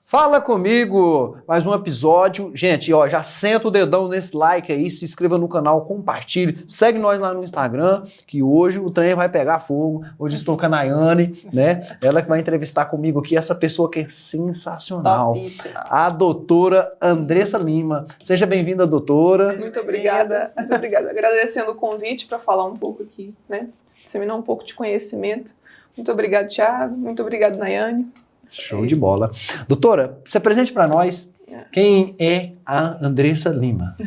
Fala comigo! Mais um episódio. Gente, ó, já senta o dedão nesse like aí, se inscreva no canal, compartilhe, segue nós lá no Instagram, que hoje o trem vai pegar fogo. Hoje estou com a Nayane, né? Ela que vai entrevistar comigo aqui, essa pessoa que é sensacional. Topíssima. A doutora Andressa Lima. Seja bem-vinda, doutora. Muito obrigada. Muito obrigada. Agradecendo o convite para falar um pouco aqui, né? Disseminar um pouco de conhecimento. Muito obrigada, Thiago. Muito obrigada, Nayane. Show de bola. Doutora, se apresente para nós. Quem é a Andressa Lima?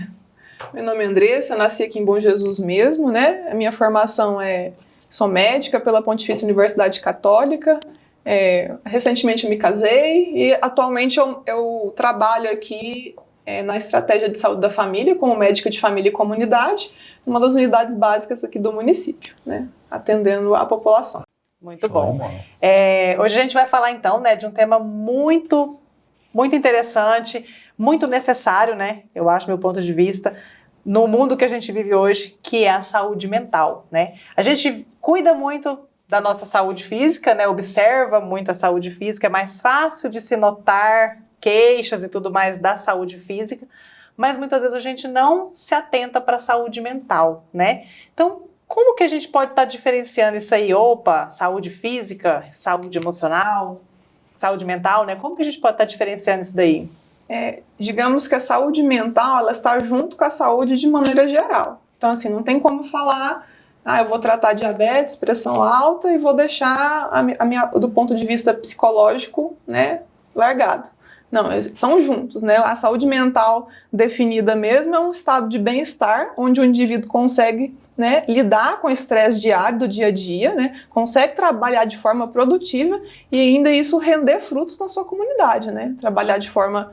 Meu nome é Andressa, eu nasci aqui em Bom Jesus mesmo, né? A minha formação sou médica pela Pontifícia Universidade Católica. Recentemente eu me casei e atualmente eu trabalho aqui na estratégia de saúde da família, como médica de família e comunidade, uma das unidades básicas aqui do município, né? Atendendo a população. Muito bom. Hoje a gente vai falar então, né, de um tema muito interessante, muito necessário, né? Eu acho, meu ponto de vista, no mundo que a gente vive hoje, que é a saúde mental, né? A gente cuida muito da nossa saúde física, né? Observa muito a saúde física, é mais fácil de se notar queixas e tudo mais da saúde física, mas muitas vezes a gente não se atenta para a saúde mental, né? Então, como que a gente pode estar diferenciando isso aí? Opa, saúde física, saúde emocional, saúde mental, né? Como que a gente pode estar diferenciando isso daí? Digamos que a saúde mental, ela está junto com a saúde de maneira geral. Então, assim, não tem como falar, eu vou tratar diabetes, pressão alta e vou deixar do ponto de vista psicológico, né, largado. Não, são juntos, né? A saúde mental definida mesmo é um estado de bem-estar, onde o indivíduo consegue, né, lidar com o estresse diário do dia a dia, né, consegue trabalhar de forma produtiva e ainda isso render frutos na sua comunidade, né? Trabalhar de forma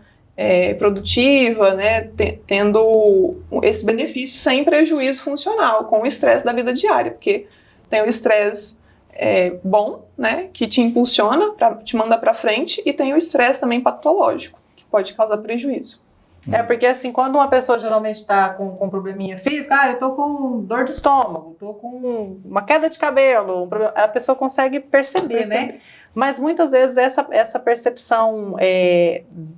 produtiva, né, tendo esse benefício sem prejuízo funcional, com o estresse da vida diária, porque tem o estresse bom, né, que te impulsiona, te manda para frente, e tem o estresse também patológico, que pode causar prejuízo. Porque assim, quando uma pessoa geralmente está com probleminha física, eu tô com dor de estômago, tô com uma queda de cabelo, a pessoa consegue perceber, né? Mas muitas vezes essa percepção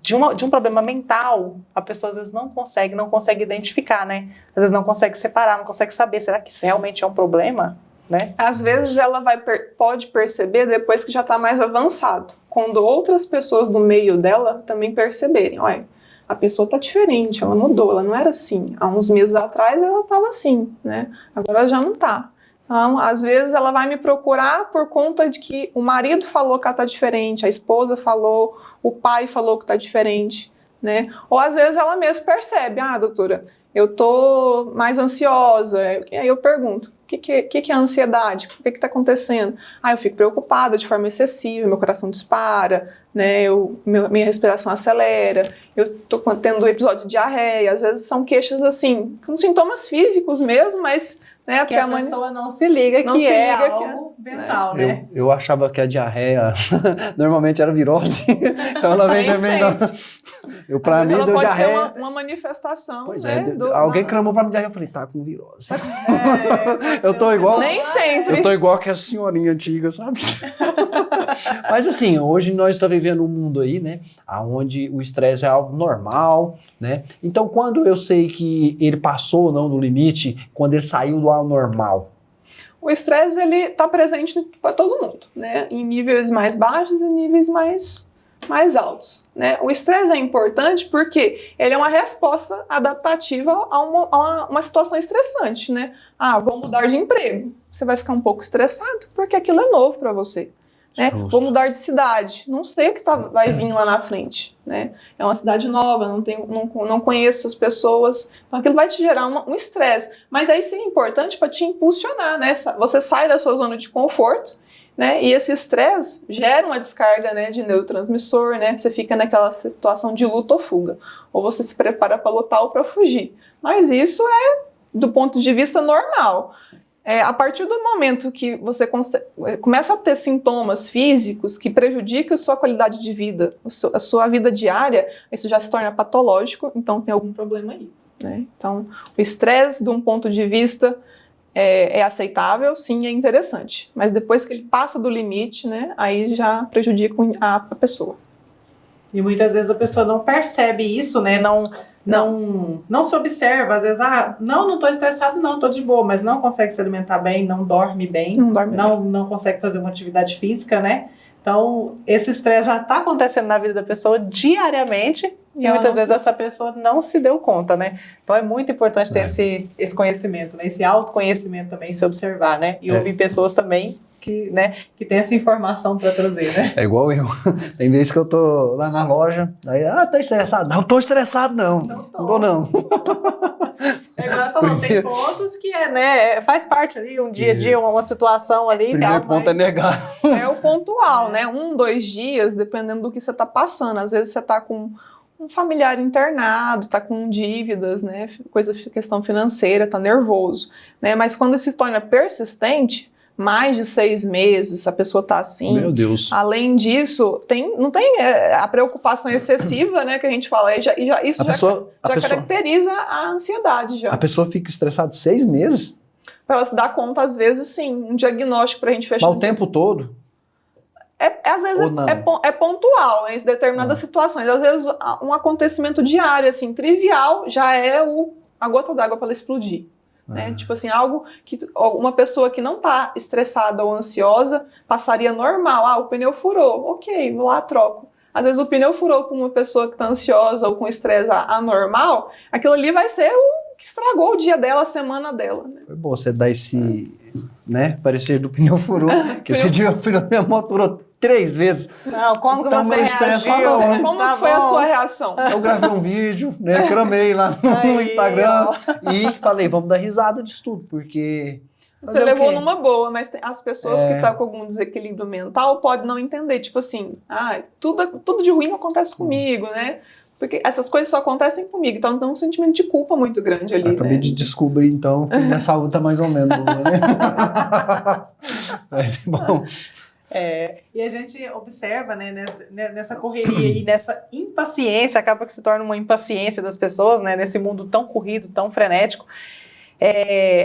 de um problema mental, a pessoa às vezes não consegue identificar, né? Às vezes não consegue separar, não consegue saber, será que isso realmente é um problema? Né? Às vezes ela pode perceber depois que já está mais avançado, quando outras pessoas do meio dela também perceberem, olha, a pessoa está diferente, ela mudou, ela não era assim, há uns meses atrás ela estava assim, né? Agora ela já não está. Então, às vezes ela vai me procurar por conta de que o marido falou que ela está diferente, a esposa falou, o pai falou que está diferente, né? Ou às vezes ela mesma percebe, doutora, eu tô mais ansiosa, e aí eu pergunto, o que é a ansiedade? O que está acontecendo? Eu fico preocupada de forma excessiva, meu coração dispara, né? Minha respiração acelera, eu tô tendo um episódio de diarreia, às vezes são queixas assim, com sintomas físicos mesmo, mas né, porque a pessoa não se liga que é algo mental, né? Eu achava que a diarreia normalmente era virose, então ela vem também. Pra mim, deu pode diarreia. ser uma manifestação. Pois né, alguém clamou pra mim diarreia, eu falei, tá com virose. Eu tô igual. Nem sempre. Eu tô igual que a senhorinha antiga, sabe? Mas assim, hoje nós estamos vivendo um mundo aí, né, onde o estresse é algo normal, né? Então, quando eu sei que ele passou ou não do limite, quando ele saiu do anormal? O estresse, ele está presente para todo mundo, né? Em níveis mais baixos e níveis mais altos, né? O estresse é importante porque ele é uma resposta adaptativa a uma situação estressante, né? Vou mudar de emprego. Você vai ficar um pouco estressado porque aquilo é novo para você. Né? Vou mudar de cidade, não sei o que vai vir lá na frente, né? É uma cidade nova, não conheço as pessoas, então aquilo vai te gerar um estresse, mas aí sim é importante para te impulsionar, né? Você sai da sua zona de conforto, né? E esse estresse gera uma descarga, né, de neurotransmissor, né? Você fica naquela situação de luta ou fuga, ou você se prepara para lutar ou para fugir, mas isso é do ponto de vista normal. A partir do momento que você começa a ter sintomas físicos que prejudicam a sua qualidade de vida, a sua vida diária, isso já se torna patológico, então tem algum problema aí, né? Então, o estresse, de um ponto de vista, é aceitável, sim, é interessante. Mas depois que ele passa do limite, né, aí já prejudica a pessoa. E muitas vezes a pessoa não percebe isso, né? Não se observa. Às vezes, não estou estressado, não, estou de boa, mas não consegue se alimentar bem, não dorme bem, não consegue fazer uma atividade física, né? Então, esse estresse já está acontecendo na vida da pessoa diariamente e muitas vezes essa pessoa não se deu conta, né? Então, é muito importante ter esse conhecimento, né? Esse autoconhecimento também, se observar, né? E ouvir pessoas também que tem essa informação para trazer, né? É igual eu. Tem vezes que eu tô lá na loja, aí, tá estressado? Não, tô estressado não. Não tô não. É igual ela falou, tem pontos que faz parte ali, um dia a dia, uma situação ali. Primeiro ponto é negar. É o pontual, né? 1, 2 dias, dependendo do que você tá passando. Às vezes você tá com um familiar internado, tá com dívidas, né? Questão financeira, tá nervoso, né? Mas quando se torna persistente, mais de 6 meses, a pessoa tá assim. Meu Deus. Além disso, não tem a preocupação excessiva, né, que a gente fala. Isso caracteriza a ansiedade já. A pessoa fica estressada 6 meses? Para ela se dar conta, às vezes, sim. Um diagnóstico pra gente fechar. Mas o tempo todo? Às vezes é pontual, em determinadas situações. Às vezes, um acontecimento diário, assim, trivial, já é a gota d'água para ela explodir. Né? Tipo assim, algo que uma pessoa que não está estressada ou ansiosa passaria normal. O pneu furou, ok, vou lá, troco. Às vezes o pneu furou com uma pessoa que está ansiosa ou com estresse anormal, aquilo ali vai ser o que estragou o dia dela, a semana dela. Né? Foi bom você dar esse, parecer do pneu furou, que esse dia o pneu da minha moto furou 3 vezes. Não, como que então, você reagiu? Né? Como foi a sua reação? Eu gravei um vídeo, né, cramei lá no Instagram e falei, vamos dar risada disso tudo, porque... Você levou numa boa, mas as pessoas que estão com algum desequilíbrio mental podem não entender, tipo assim, tudo de ruim acontece comigo, né? Porque essas coisas só acontecem comigo, então tem um sentimento de culpa muito grande ali. Acabei de descobrir, então, que minha saúde tá mais ou menos boa, né? Mas, bom... E a gente observa, né, nessa correria e nessa impaciência, acaba que se torna uma impaciência das pessoas, né, nesse mundo tão corrido, tão frenético,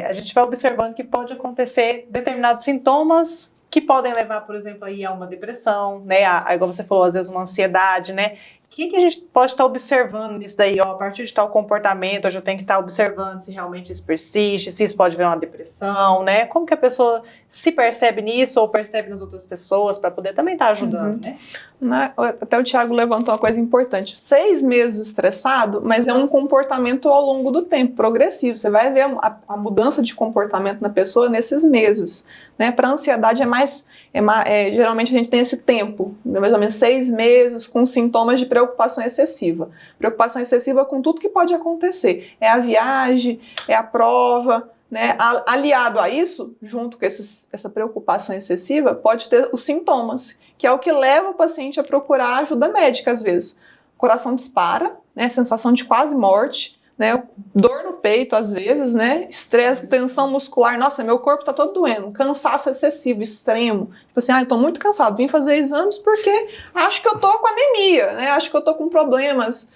a gente vai observando que pode acontecer determinados sintomas que podem levar, por exemplo, aí a uma depressão, né, igual você falou, às vezes uma ansiedade, né. O que a gente pode estar observando nisso daí? A partir de tal comportamento, eu já tenho que estar observando se realmente isso persiste, se isso pode virar uma depressão, né? Como que a pessoa se percebe nisso ou percebe nas outras pessoas para poder também estar ajudando, né? Até o Thiago levantou uma coisa importante. 6 meses estressado, mas é um comportamento ao longo do tempo, progressivo. Você vai ver a mudança de comportamento na pessoa nesses meses, né? Para a ansiedade geralmente a gente tem esse tempo, mais ou menos 6 meses, com sintomas de preocupação excessiva. Preocupação excessiva com tudo que pode acontecer. É a viagem, é a prova, né? Aliado a isso, junto com essa preocupação excessiva, pode ter os sintomas, que é o que leva o paciente a procurar ajuda médica às vezes. O coração dispara, né? Sensação de quase morte, né? Dor no peito às vezes, né? Estresse, tensão muscular, nossa, meu corpo tá todo doendo, cansaço excessivo, extremo, tipo assim, eu tô muito cansado, vim fazer exames porque acho que eu tô com anemia, né? Acho que eu tô com problemas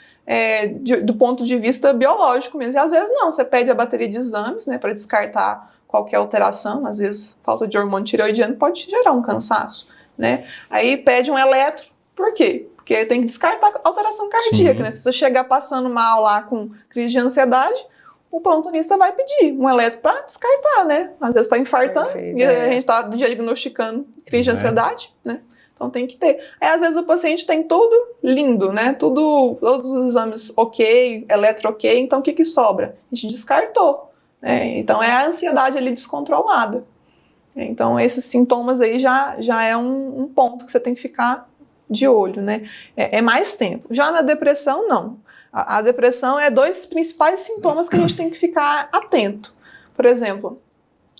do ponto de vista biológico mesmo, e às vezes não, você pede a bateria de exames, né, para descartar qualquer alteração, às vezes falta de hormônio tireoidiano pode gerar um cansaço, né? Aí pede um eletro, por quê? Porque tem que descartar alteração cardíaca, né? Se você chegar passando mal lá com crise de ansiedade, o plantonista vai pedir um eletro para descartar, né? Às vezes está infartando e a gente está diagnosticando crise de ansiedade, né? Então tem que ter. Aí às vezes o paciente tem tudo lindo, né? Todos os exames ok, eletro ok, então o que sobra? A gente descartou, né? Então é a ansiedade ali descontrolada. Então esses sintomas aí já é um ponto que você tem que ficar de olho, né? É mais tempo. Já na depressão, não. A depressão é 2 principais sintomas que a gente tem que ficar atento. Por exemplo,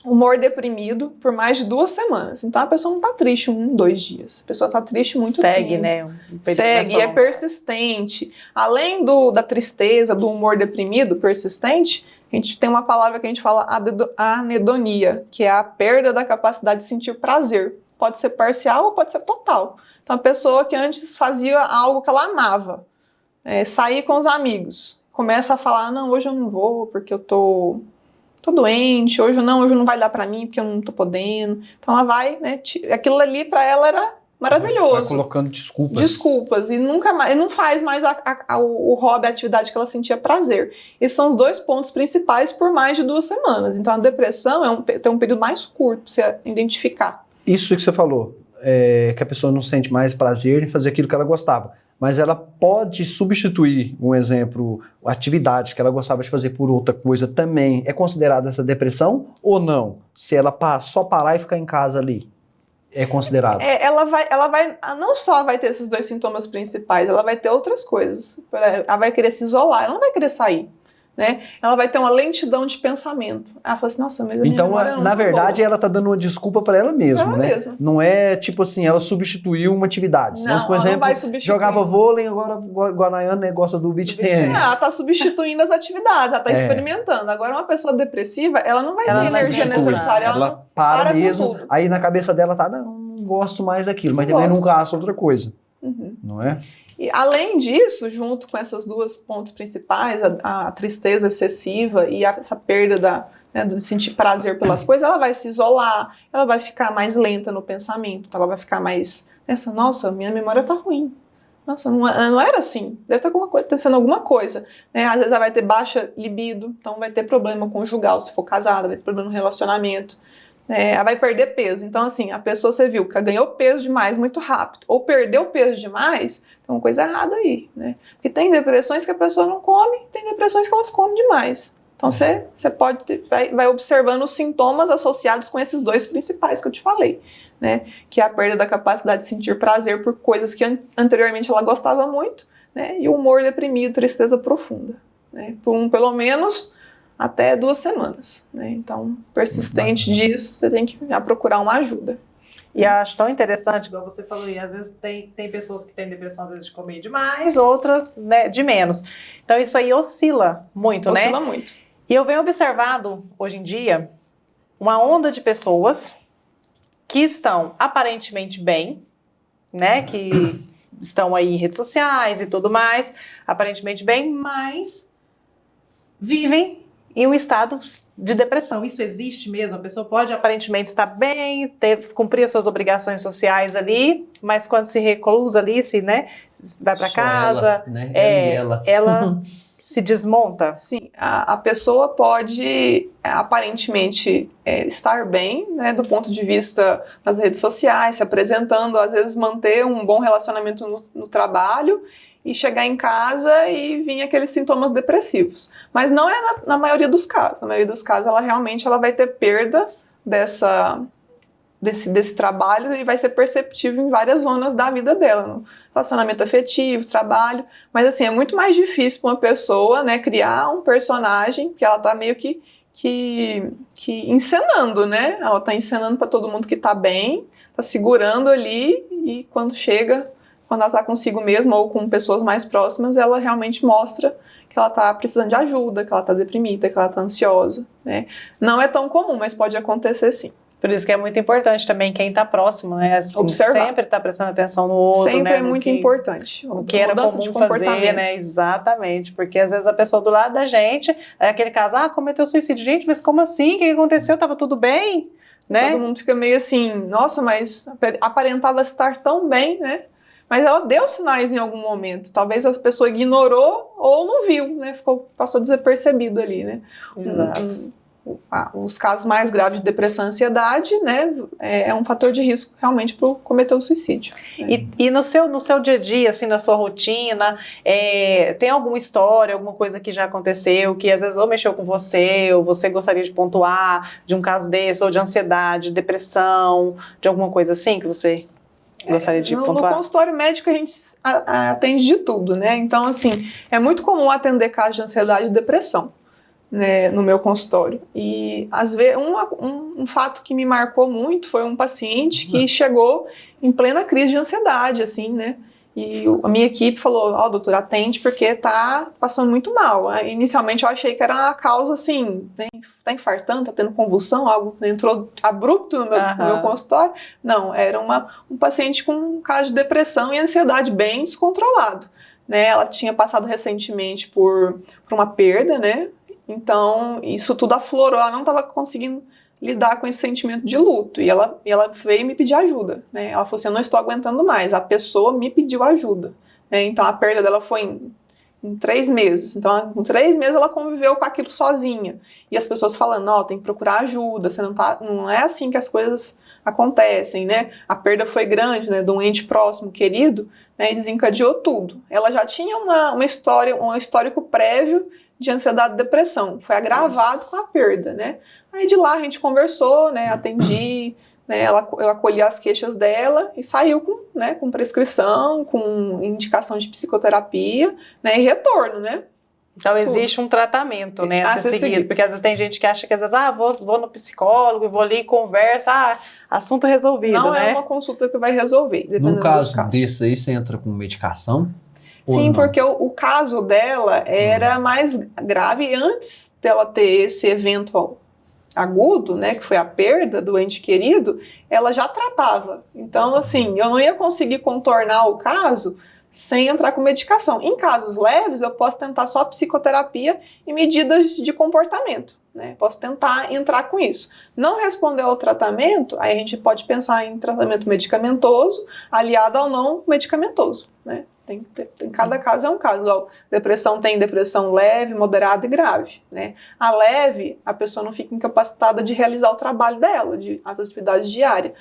humor deprimido por mais de 2 semanas. Então a pessoa não está triste 1, 2 dias. A pessoa está triste muito tempo. Segue, né? Segue, é persistente. Além da tristeza, do humor deprimido persistente, a gente tem uma palavra que a gente fala anedonia, que é a perda da capacidade de sentir prazer. Pode ser parcial ou pode ser total. Então, a pessoa que antes fazia algo que ela amava, sair com os amigos, começa a falar, não, hoje eu não vou porque eu tô doente, hoje não vai dar para mim porque eu não tô podendo. Então, ela vai, né, aquilo ali para ela era maravilhoso. Vai colocando desculpas. Desculpas, e nunca mais, e não faz mais o hobby, a atividade que ela sentia prazer. Esses são os 2 pontos principais por mais de 2 semanas. Então a depressão tem um período mais curto para você identificar. Isso que você falou, que a pessoa não sente mais prazer em fazer aquilo que ela gostava. Mas ela pode substituir, um exemplo, a atividade que ela gostava de fazer por outra coisa também. É considerada essa depressão ou não? Se ela só parar e ficar em casa ali, é considerado? Ela vai, não só vai ter esses 2 sintomas principais, ela vai ter outras coisas. Ela vai querer se isolar, ela não vai querer sair. Né? Ela vai ter uma lentidão de pensamento. Ela fala assim, nossa, mas a minha memória não na tá verdade, boa. ela tá dando uma desculpa para ela mesma, Ela né? mesma. Não é tipo assim, ela substituiu uma atividade. Não, por ela exemplo, não vai substituir. jogava vôlei, agora Guanaiana gosta do beach tênis. Ela tá substituindo as atividades, ela tá experimentando. Agora, uma pessoa depressiva, ela não vai ter a energia necessária, ela não para com mesmo. tudo. Aí na cabeça dela tá, não gosto mais daquilo, mas também não caça outra coisa. Não é? E além disso, junto com essas 2 pontos principais, a tristeza excessiva e essa perda de sentir prazer pelas coisas, ela vai se isolar, ela vai ficar mais lenta no pensamento, ela vai ficar mais, nossa, minha memória tá ruim. Nossa, não era assim, deve estar acontecendo alguma coisa. Né? Às vezes ela vai ter baixa libido, então vai ter problema conjugal, se for casada, vai ter problema no relacionamento. Ela vai perder peso. Então, assim, a pessoa, você viu, que ganhou peso demais muito rápido, ou perdeu peso demais, tem uma coisa errada aí, né? Porque tem depressões que a pessoa não come, tem depressões que elas comem demais. Então, você vai observando os sintomas associados com esses 2 principais que eu te falei, né? Que é a perda da capacidade de sentir prazer por coisas que anteriormente ela gostava muito, né? E o humor deprimido, tristeza profunda, né? Por pelo menos até 2 semanas, né? Então, persistente disso, você tem que procurar uma ajuda. E acho tão interessante, igual você falou, e às vezes tem pessoas que têm depressão, às vezes de comer demais, outras, né, de menos. Então isso aí oscila muito, né? Oscila muito. E eu venho observado, hoje em dia, uma onda de pessoas que estão aparentemente bem, né? Que estão aí em redes sociais e tudo mais, aparentemente bem, mas vivem em um estado de depressão. Isso existe mesmo? A pessoa pode aparentemente estar bem, cumprir as suas obrigações sociais ali, mas quando se reclusa ali, né, vai para casa, ela, né? ela se desmonta? Sim, a pessoa pode aparentemente estar bem, né, do ponto de vista das redes sociais, se apresentando, às vezes manter um bom relacionamento no trabalho, e chegar em casa e vir aqueles sintomas depressivos. Mas não é na maioria dos casos. Na maioria dos casos, ela realmente vai ter perda desse trabalho e vai ser perceptível em várias zonas da vida dela. No relacionamento afetivo, trabalho. Mas, assim, é muito mais difícil para uma pessoa, né, criar um personagem que ela está meio que encenando, né? Ela está encenando para todo mundo que está bem, está segurando ali e quando ela está consigo mesma ou com pessoas mais próximas, ela realmente mostra que ela está precisando de ajuda, que ela está deprimida, que ela está ansiosa, né? Não é tão comum, mas pode acontecer sim. Por isso que é muito importante também quem está próximo, né? Assim, observar. Sempre está prestando atenção no outro, sempre, né? é muito importante. O que era comum fazer, né? Exatamente, porque às vezes a pessoa do lado da gente, é aquele caso, cometeu suicídio. Gente, mas como assim? O que aconteceu? Tava tudo bem? Né? Todo mundo fica meio assim, nossa, mas aparentava estar tão bem, né? Mas ela deu sinais em algum momento. Talvez a pessoa ignorou ou não viu, né? Passou desapercebido ali, né? Exato. Os casos mais graves de depressão e ansiedade, né? É um fator de risco realmente para cometer o suicídio. Né? E no seu dia a dia, assim, na sua rotina, tem alguma história, alguma coisa que já aconteceu, que às vezes ou mexeu com você, ou você gostaria de pontuar de um caso desse, ou de ansiedade, depressão, de alguma coisa assim que você gostaria de pontuar? No consultório médico a gente atende de tudo, né? Então, assim, é muito comum atender casos de ansiedade e depressão, né, no meu consultório. E, às vezes, um fato que me marcou muito foi um paciente que chegou em plena crise de ansiedade, assim, né? E a minha equipe falou, doutora, atende porque tá passando muito mal. Inicialmente eu achei que era a causa, assim, né, tá infartando, tá tendo convulsão, algo entrou abrupto no meu consultório. Não, era um paciente com um caso de depressão e ansiedade bem descontrolado, né? Ela tinha passado recentemente por uma perda, né? Então, isso tudo aflorou, ela não estava conseguindo lidar com esse sentimento de luto. E ela veio me pedir ajuda, né? Ela falou assim, eu não estou aguentando mais, a pessoa me pediu ajuda, né? Então, a perda dela foi em 3 meses. Então, com 3 meses, ela conviveu com aquilo sozinha. E as pessoas falando, ó, tem que procurar ajuda, você não é assim que as coisas acontecem, né? A perda foi grande, né? De um ente próximo, querido, né? E desencadeou tudo. Ela já tinha um histórico prévio de ansiedade e depressão. Foi agravado com a perda, né? Aí de lá a gente conversou, né? Atendi, né? Eu acolhi as queixas dela e saiu com prescrição, com indicação de psicoterapia, né? E retorno, né? Então existe um tratamento, né, a ser seguido, porque às vezes tem gente que acha que às vezes, vou no psicólogo e vou ali e conversa, assunto resolvido, não né? Não é uma consulta que vai resolver, dependendo No caso dos casos. desse aí, você entra com medicação? Sim, porque o caso dela era mais grave e antes dela ter esse evento agudo, né, que foi a perda do ente querido, ela já tratava. Então, assim, eu não ia conseguir contornar o caso sem entrar com medicação. Em casos leves, eu posso tentar só psicoterapia e medidas de comportamento, né? Posso tentar entrar com isso. Não responder ao tratamento, aí a gente pode pensar em tratamento medicamentoso, aliado ao não medicamentoso, né? Cada caso é um caso. Depressão tem depressão leve, moderada e grave, né? A leve, a pessoa não fica incapacitada de realizar o trabalho dela, as atividades diárias.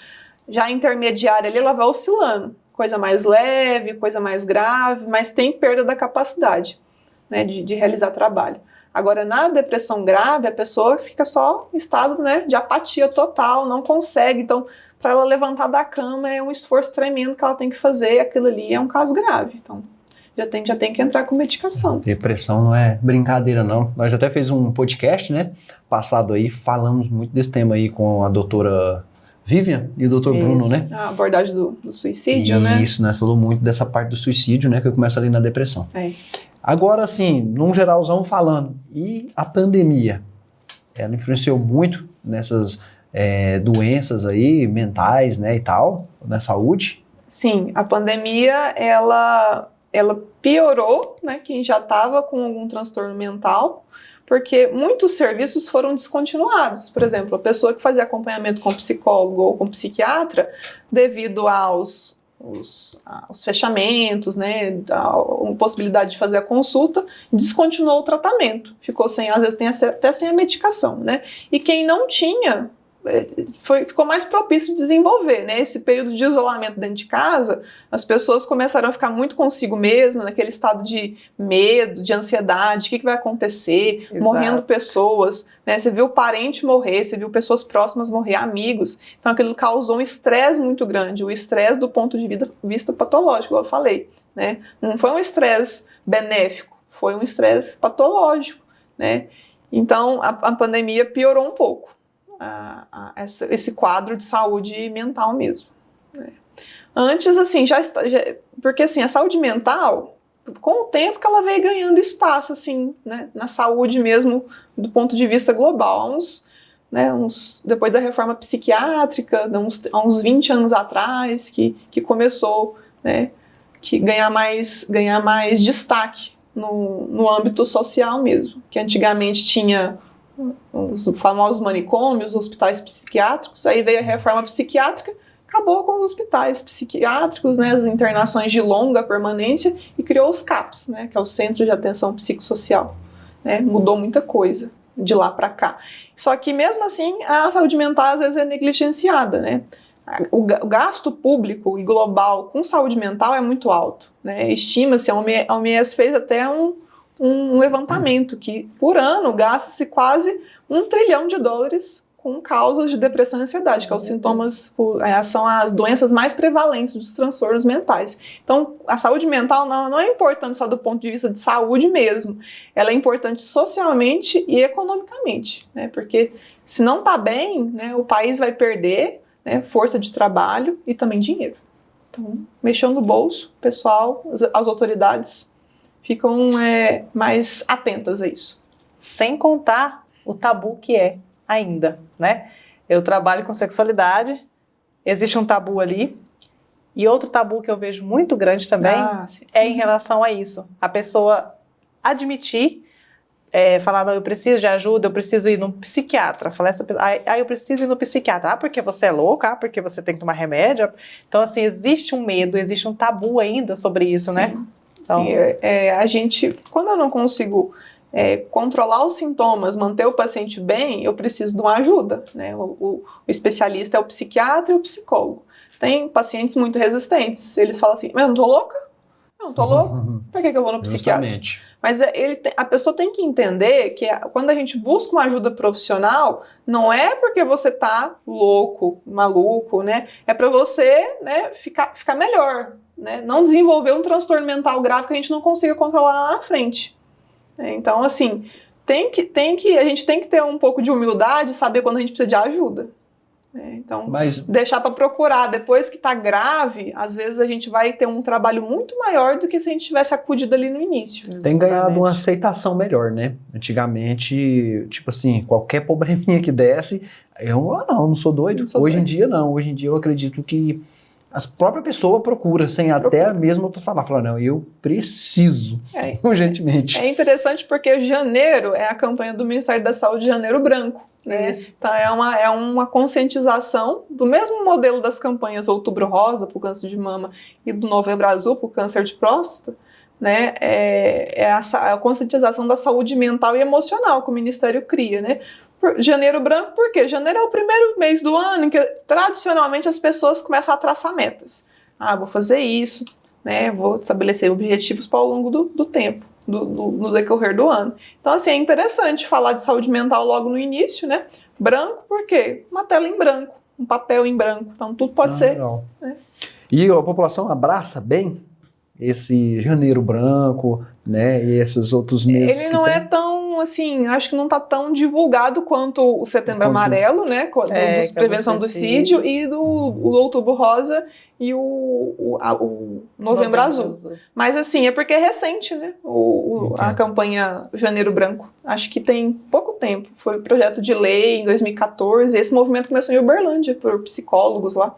Já a intermediária ali, ela vai oscilando. Coisa mais leve, coisa mais grave, mas tem perda da capacidade, né, de realizar trabalho. Agora, na depressão grave, a pessoa fica só em estado, né, de apatia total, não consegue. Então, para ela levantar da cama é um esforço tremendo que ela tem que fazer, aquilo ali é um caso grave. Então, já tem que entrar com medicação. Depressão não é brincadeira, não. Nós até fez um podcast, né, passado aí, falamos muito desse tema aí com a doutora Vivian e o Dr. Bruno, né? A abordagem do suicídio, né? Isso, né? Falou muito dessa parte do suicídio, né? Que começa ali na depressão. Agora, assim, num geralzão falando, e a pandemia? Ela influenciou muito nessas doenças aí, mentais, né, e tal, na saúde? Sim, a pandemia, ela piorou, né? Quem já estava com algum transtorno mental, porque muitos serviços foram descontinuados. Por exemplo, a pessoa que fazia acompanhamento com psicólogo ou com psiquiatra, devido aos fechamentos, né, a impossibilidade de fazer a consulta, descontinuou o tratamento. Ficou sem, às vezes até sem a medicação, né? E quem não tinha, ficou mais propício de desenvolver, né? Esse período de isolamento dentro de casa, as pessoas começaram a ficar muito consigo mesmas, naquele estado de medo, de ansiedade, o que vai acontecer, Exato. Morrendo pessoas, né? Você viu parente morrer, você viu pessoas próximas morrer, amigos, então aquilo causou um estresse muito grande, o estresse do ponto de vista patológico, como eu falei, né? Não foi um estresse benéfico, foi um estresse patológico, né? Então a pandemia piorou um pouco esse quadro de saúde mental mesmo, né? Antes, assim, porque assim, a saúde mental, com o tempo que ela veio ganhando espaço, assim, né, na saúde mesmo, do ponto de vista global, depois da reforma psiquiátrica, há uns 20 anos atrás, que começou, né, que ganhar mais destaque no âmbito social mesmo, que antigamente tinha os famosos manicômios, hospitais psiquiátricos, aí veio a reforma psiquiátrica, acabou com os hospitais psiquiátricos, né, as internações de longa permanência, e criou os CAPs, né, que é o Centro de Atenção Psicossocial, né, mudou muita coisa de lá para cá. Só que mesmo assim, a saúde mental às vezes é negligenciada, né? O gasto público e global com saúde mental é muito alto, né? Estima-se, a OMS fez até um levantamento que, por ano, gasta-se quase $1 trilhão com causas de depressão e ansiedade, que é os sintomas, são as doenças mais prevalentes dos transtornos mentais. Então, a saúde mental não é importante só do ponto de vista de saúde mesmo, ela é importante socialmente e economicamente, né? Porque se não está bem, né, o país vai perder, né, força de trabalho e também dinheiro. Então, mexeu no bolso, o pessoal, as autoridades ficam mais atentas a isso. Sem contar o tabu que é ainda, né? Eu trabalho com sexualidade, existe um tabu ali, e outro tabu que eu vejo muito grande também em relação a isso. A pessoa admitir falava, eu preciso de ajuda, eu preciso ir no psiquiatra. Falei, eu preciso ir no psiquiatra. Porque você é louca? Porque você tem que tomar remédio? Então, assim, existe um medo, existe um tabu ainda sobre isso, né? Então, sim, a gente, quando eu não consigo controlar os sintomas, manter o paciente bem, eu preciso de uma ajuda, né? O especialista é o psiquiatra e o psicólogo. Tem pacientes muito resistentes, eles falam assim, mas eu não tô louca? Eu não tô louco? Por que eu vou no psiquiatra? Justamente. Mas a pessoa tem que entender que quando a gente busca uma ajuda profissional, não é porque você tá louco, maluco, né? É para você, né, ficar melhor, né? Não desenvolver um transtorno mental grave que a gente não consiga controlar lá na frente. Então, assim, a gente tem que ter um pouco de humildade e saber quando a gente precisa de ajuda. Então, deixar para procurar. Depois que tá grave, às vezes a gente vai ter um trabalho muito maior do que se a gente tivesse acudido ali no início. Tem ganhado uma aceitação melhor, né? Antigamente, tipo assim, qualquer probleminha que desse, eu não sou doido. Hoje em dia, não. Hoje em dia eu acredito que a própria pessoa procura, sem até mesmo eu falar, não, eu preciso, urgentemente. É interessante porque janeiro é a campanha do Ministério da Saúde, Janeiro Branco. Né? Então é uma conscientização do mesmo modelo das campanhas Outubro Rosa para o câncer de mama e do Novembro Azul para o câncer de próstata, né? A conscientização da saúde mental e emocional que o Ministério cria, né? Janeiro Branco, por quê? Janeiro é o primeiro mês do ano em que tradicionalmente as pessoas começam a traçar metas. Vou fazer isso, né? Vou estabelecer objetivos ao longo do tempo. No decorrer do ano. Então, assim, é interessante falar de saúde mental logo no início, né? Branco, por quê? Uma tela em branco, um papel em branco. Então, tudo pode ser. Né? E a população abraça bem esse Janeiro Branco, né? E esses outros meses. Ele não é tão, assim, acho que não está tão divulgado quanto o Setembro Amarelo, né? Da prevenção do suicídio e do Outubro Rosa e o Novembro Azul. Mas assim, é porque é recente, né? A campanha Janeiro Branco. Acho que tem pouco tempo. Foi projeto de lei em 2014. Esse movimento começou em Uberlândia, por psicólogos lá.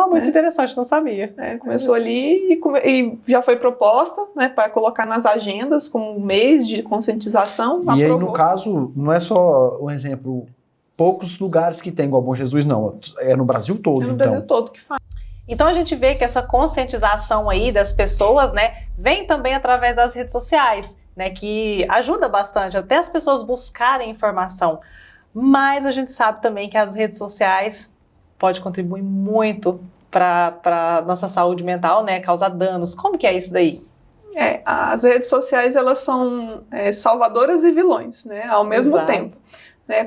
Muito interessante, não sabia. Começou ali e já foi proposta, né, para colocar nas agendas como um mês de conscientização. E aí, no caso, não é só um exemplo, poucos lugares que tem igual Bom Jesus, não. É no Brasil todo, então. Brasil todo que faz. Então a gente vê que essa conscientização aí das pessoas, né, vem também através das redes sociais, né, que ajuda bastante até as pessoas buscarem informação. Mas a gente sabe também que as redes sociais pode contribuir muito para a nossa saúde mental, né, causar danos. Como que é isso daí? As redes sociais, elas são salvadoras e vilões, né, ao mesmo tempo.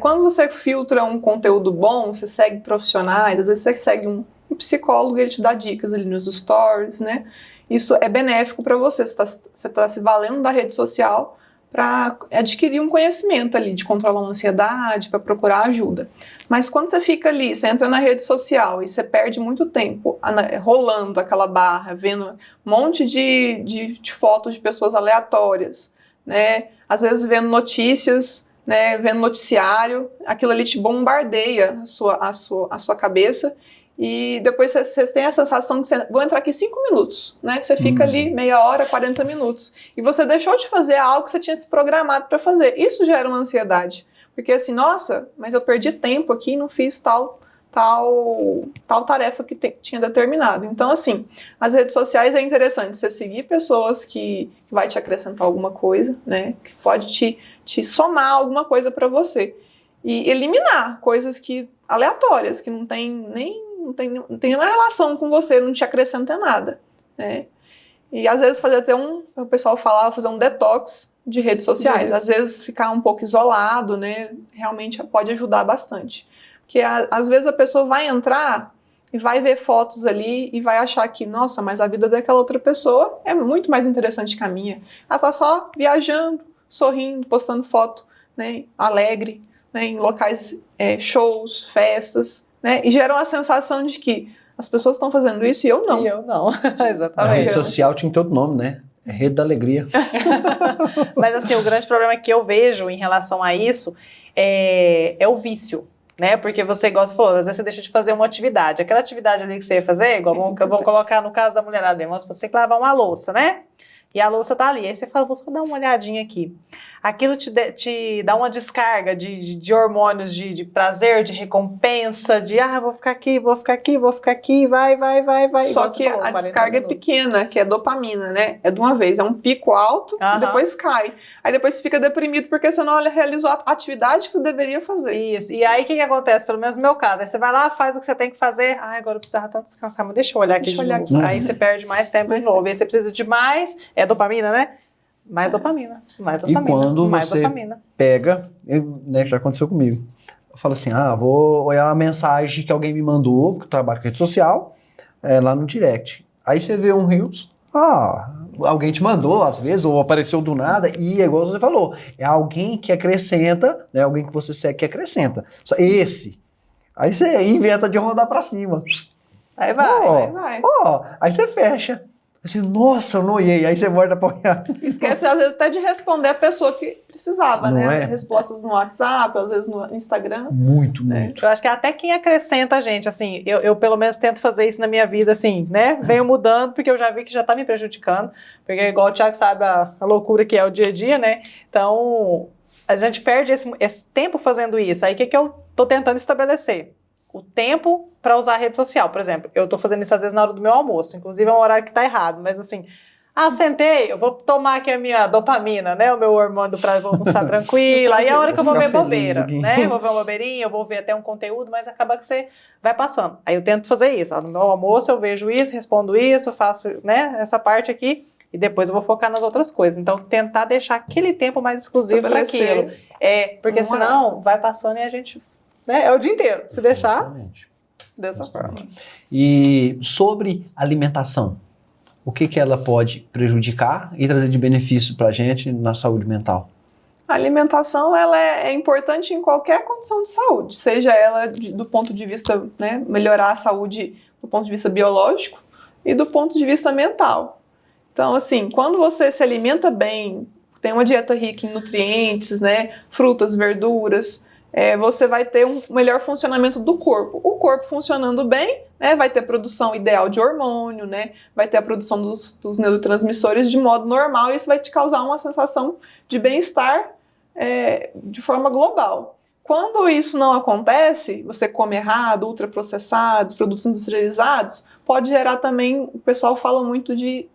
Quando você filtra um conteúdo bom, você segue profissionais, às vezes você segue um psicólogo, ele te dá dicas ali nos stories, né? Isso é benéfico para você. Você está se valendo da rede social para adquirir um conhecimento ali de controlar uma ansiedade, para procurar ajuda. Mas quando você fica ali, você entra na rede social e você perde muito tempo rolando aquela barra, vendo um monte de fotos de pessoas aleatórias, né? Às vezes vendo notícias, né? Vendo noticiário, aquilo ali te bombardeia a sua cabeça. E depois vocês têm a sensação que vou entrar aqui 5 minutos, né? Que você fica ali meia hora, 40 minutos. E você deixou de fazer algo que você tinha se programado para fazer. Isso gera uma ansiedade. Porque assim, nossa, mas eu perdi tempo aqui e não fiz tal tarefa que tinha determinado. Então, assim, as redes sociais é interessante você seguir pessoas que vai te acrescentar alguma coisa, né? Que pode te somar alguma coisa para você. E eliminar coisas aleatórias, que não tem nenhuma relação com você, não te acrescenta nada, né? E às vezes fazer até o pessoal falava, fazer um detox de redes sociais. Às vezes ficar um pouco isolado, né? Realmente pode ajudar bastante. Porque às vezes a pessoa vai entrar e vai ver fotos ali e vai achar que, nossa, mas a vida daquela outra pessoa é muito mais interessante que a minha. Ela tá só viajando, sorrindo, postando foto, né? Alegre, né? Em locais, shows, festas, né? E gera uma sensação de que as pessoas estão fazendo isso e eu não. E eu não, exatamente. A rede social tinha todo nome, né? É Rede da Alegria. Mas assim, o grande problema que eu vejo em relação a isso é o vício, né? Porque você, igual você falou, às vezes você deixa de fazer uma atividade. Aquela atividade ali que você ia fazer, igual vamos colocar no caso da mulherada, você tem que lavar uma louça, né? e a louça tá ali. Aí você fala, vou só dar uma olhadinha aqui. Aquilo te dá uma descarga de hormônios de prazer, de recompensa, de vou ficar aqui, vou ficar aqui, vou ficar aqui, vai. Só que a descarga é pequena, que é dopamina, né? É de uma vez, é um pico alto e depois cai. Aí depois você fica deprimido porque você não realizou a atividade que você deveria fazer. Isso. E aí o que acontece? Pelo menos no meu caso, aí você vai lá, faz o que você tem que fazer. Agora eu precisava tanto descansar, mas deixa eu olhar aqui. Aí você perde mais tempo de novo. Aí você precisa de mais, dopamina, né? Mais dopamina. E quando você pega, né, já aconteceu comigo, eu falo assim, vou olhar uma mensagem que alguém me mandou, porque eu trabalho com rede social, lá no direct. Aí você vê um Reels, alguém te mandou, às vezes, ou apareceu do nada, e é igual você falou, é alguém que acrescenta, né, alguém que você segue que acrescenta. Esse. Aí você inventa de rodar pra cima. Aí vai. Aí você fecha. Assim, nossa, eu não olhei. Aí você volta pra olhar. Esquece, às vezes, até de responder a pessoa que precisava, não né? Respostas no WhatsApp, às vezes no Instagram. Muito. Eu acho que até quem acrescenta a gente, assim, eu pelo menos tento fazer isso na minha vida, assim, né? Venho mudando, porque eu já vi que já tá me prejudicando. Porque igual o Thiago sabe a loucura que é o dia a dia, né? Então, a gente perde esse tempo fazendo isso. Aí, o que eu tô tentando estabelecer? O tempo para usar a rede social. Por exemplo, eu tô fazendo isso às vezes na hora do meu almoço. Inclusive é um horário que tá errado, mas assim, sentei, eu vou tomar aqui a minha dopamina, né? O meu hormônio para vou almoçar tranquila. Aí é a hora que eu vou ver bobeira, né? Eu vou ver uma bobeirinha, eu vou ver até um conteúdo, mas acaba que você vai passando. Aí eu tento fazer isso. No meu almoço eu vejo isso, respondo isso, faço, né, essa parte aqui. E depois eu vou focar nas outras coisas. Então, tentar deixar aquele tempo mais exclusivo para aquilo. Porque senão vai passando e a gente... Né? É o dia inteiro, se deixar. Exatamente. Dessa forma. E sobre alimentação, o que ela pode prejudicar e trazer de benefício para a gente na saúde mental? A alimentação ela é importante em qualquer condição de saúde, seja ela do ponto de vista, né, melhorar a saúde do ponto de vista biológico e do ponto de vista mental. Então, assim, quando você se alimenta bem, tem uma dieta rica em nutrientes, né, frutas, verduras, você vai ter um melhor funcionamento do corpo. O corpo funcionando bem, né, vai ter produção ideal de hormônio, né, vai ter a produção dos neurotransmissores de modo normal, e isso vai te causar uma sensação de bem-estar de forma global. Quando isso não acontece, você come errado, ultraprocessados, produtos industrializados, pode gerar também, o pessoal fala muito de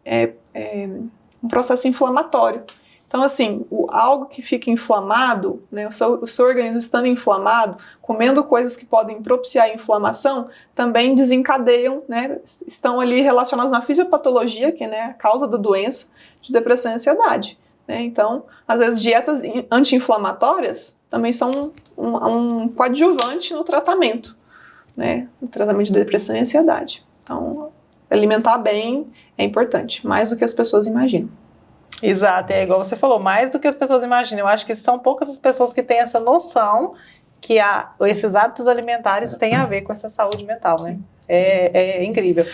um processo inflamatório. Então, assim, algo que fica inflamado, né, o seu organismo estando inflamado, comendo coisas que podem propiciar a inflamação, também desencadeiam, né, estão ali relacionadas na fisiopatologia, que é, né, a causa da doença de depressão e ansiedade. Né? Então, às vezes, dietas anti-inflamatórias também são um coadjuvante no tratamento, né, no tratamento de depressão e ansiedade. Então, alimentar bem é importante, mais do que as pessoas imaginam. Exato, é igual você falou, mais do que as pessoas imaginam. Eu acho que são poucas as pessoas que têm essa noção que esses hábitos alimentares têm a ver com essa saúde mental, né? É incrível.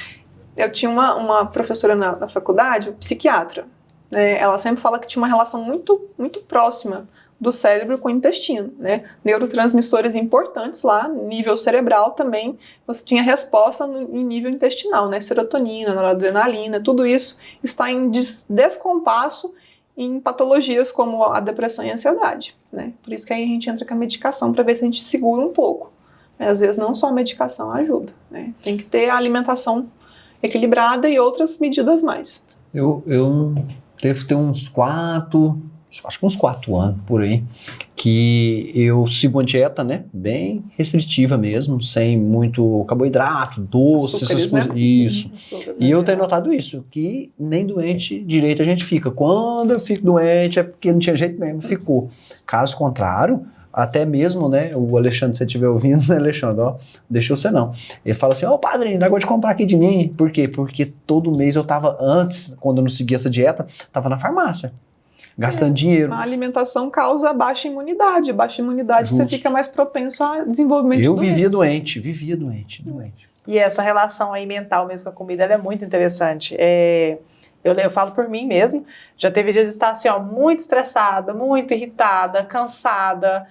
Eu tinha uma professora na faculdade, psiquiatra, né? Ela sempre fala que tinha uma relação muito, muito próxima do cérebro com o intestino, né? Neurotransmissores importantes lá, nível cerebral também, você tinha resposta em nível intestinal, né? Serotonina, noradrenalina, tudo isso está em descompasso em patologias como a depressão e a ansiedade, né? Por isso que aí a gente entra com a medicação para ver se a gente segura um pouco. Às vezes não só a medicação ajuda, né? Tem que ter a alimentação equilibrada e outras medidas mais. Eu devo ter uns 4 anos por aí, que eu sigo uma dieta, né, bem restritiva mesmo, sem muito carboidrato, doce, essas coisas. Né? Isso. E eu tenho notado isso, que nem doente direito a gente fica. Quando eu fico doente é porque não tinha jeito mesmo, ficou. Caso contrário, até mesmo, né, o Alexandre, se você estiver ouvindo, né, Alexandre, ó, deixa você não. Ele fala assim, padrinho, dá gosto de comprar aqui de mim. Por quê? Porque todo mês eu tava, antes, quando eu não seguia essa dieta, tava na farmácia. Gastando dinheiro. A alimentação causa baixa imunidade. Baixa imunidade, Justo. Você fica mais propenso a desenvolvimento de doenças. Eu vivia doente. E essa relação aí mental mesmo com a comida, ela é muito interessante. Eu falo por mim mesmo, já teve dias de estar assim, muito estressada, muito irritada, cansada.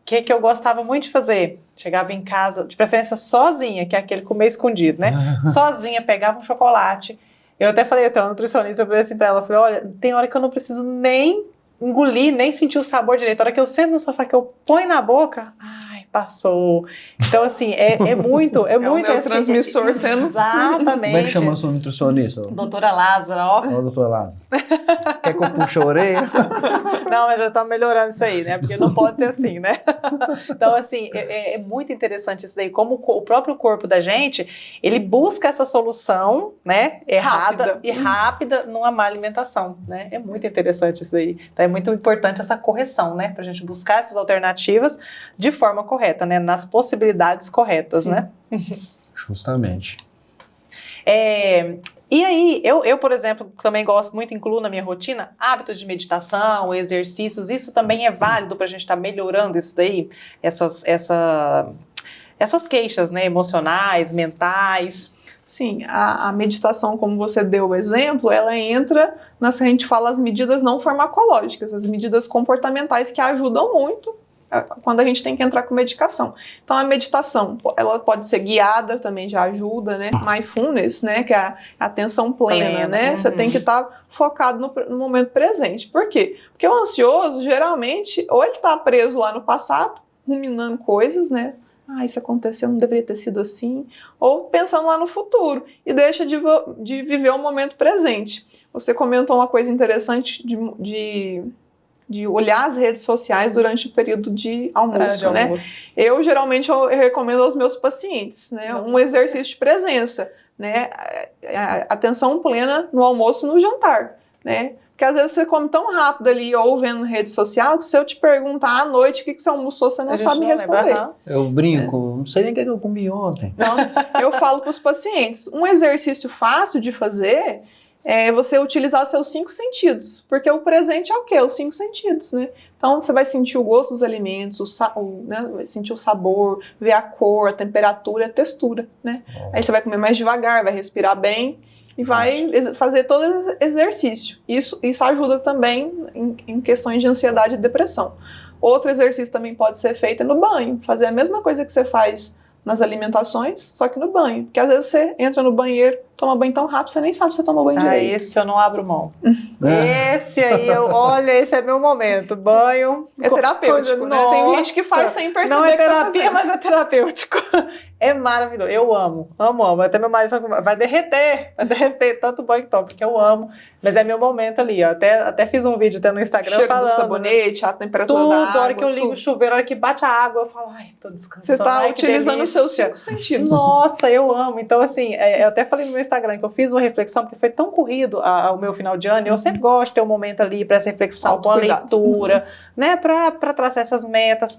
O que eu gostava muito de fazer? Chegava em casa, de preferência sozinha, que é aquele comer escondido, né? Sozinha, pegava um chocolate. Eu até falei até uma nutricionista, eu falei assim pra ela, eu falei, olha, tem hora que eu não preciso nem engolir, nem sentir o sabor direito. A hora que eu sento no sofá, que eu ponho na boca, ai, passou. Então, assim, é muito o muito assim, neurotransmissor sendo... Exatamente. Como é que chama a sua nutricionista? Doutora Lázara, ó. Ó, doutora Lázaro. Quer que eu puxe a orelha? Não, mas já tá melhorando isso aí, né? Porque não pode ser assim, né? Então, assim, é muito interessante isso daí, como o próprio corpo da gente, ele busca essa solução, né? Errada e rápida numa má alimentação, né? É muito interessante isso daí. Então, é muito importante essa correção, né? Pra gente buscar essas alternativas de forma correta, né? Nas possibilidades corretas, né? Justamente. E aí, eu, por exemplo, também gosto muito, incluo na minha rotina, hábitos de meditação, exercícios, isso também é válido para a gente estar melhorando isso daí, essas queixas, né, emocionais, mentais. Sim, a meditação, como você deu o exemplo, ela entra nas que a gente fala as medidas não farmacológicas, as medidas comportamentais que ajudam muito quando a gente tem que entrar com medicação. Então, a meditação, ela pode ser guiada, também já ajuda, né? Mindfulness, né? Que é a atenção plena, né? Você tem que estar focado no momento presente. Por quê? Porque o ansioso, geralmente, ou ele está preso lá no passado, ruminando coisas, né? Ah, isso aconteceu, não deveria ter sido assim. Ou pensando lá no futuro e deixa de viver o momento presente. Você comentou uma coisa interessante de olhar as redes sociais durante o período de almoço, né? Eu, geralmente, eu recomendo aos meus pacientes, né? Um exercício de presença, né? Atenção plena no almoço e no jantar, né? Porque às vezes você come tão rápido ali ou vendo rede social que se eu te perguntar à noite o que você almoçou, você não sabe me responder. Eu brinco, não sei nem o que eu comi ontem. Então, eu falo para os pacientes, um exercício fácil de fazer é você utilizar os seus 5 sentidos, porque o presente é o quê? Os 5 sentidos, né? Então, você vai sentir o gosto dos alimentos, né? Vai sentir o sabor, ver a cor, a temperatura, a textura, né? Aí você vai comer mais devagar, vai respirar bem e vai fazer todo esse exercício. Isso ajuda também em questões de ansiedade e depressão. Outro exercício também pode ser feito no banho, fazer a mesma coisa que você faz nas alimentações, só que no banho. Porque às vezes você entra no banheiro, toma banho tão rápido, você nem sabe se você tomou banho direito. Esse eu não abro mão. Esse aí, olha, esse é meu momento. Banho. É terapêutico, né? Tem gente que faz sem perceber. Não é que terapia, mas é terapêutico. É maravilhoso. Eu amo. Até meu marido fala, vai derreter tanto banho que toma, porque eu amo. Mas é meu momento ali, ó. Até fiz um vídeo até no Instagram cheiro falando. Do sabonete, a temperatura da água. A hora que eu ligo o chuveiro, a hora que bate a água, eu falo, ai, tô descansando. Você tá utilizando os seus 5 sentidos. Nossa, eu amo. Então, assim, eu até falei no meu Instagram que eu fiz uma reflexão, porque foi tão corrido o meu final de ano, e eu sempre gosto de ter um momento ali para essa reflexão, com a leitura, né, para traçar essas metas.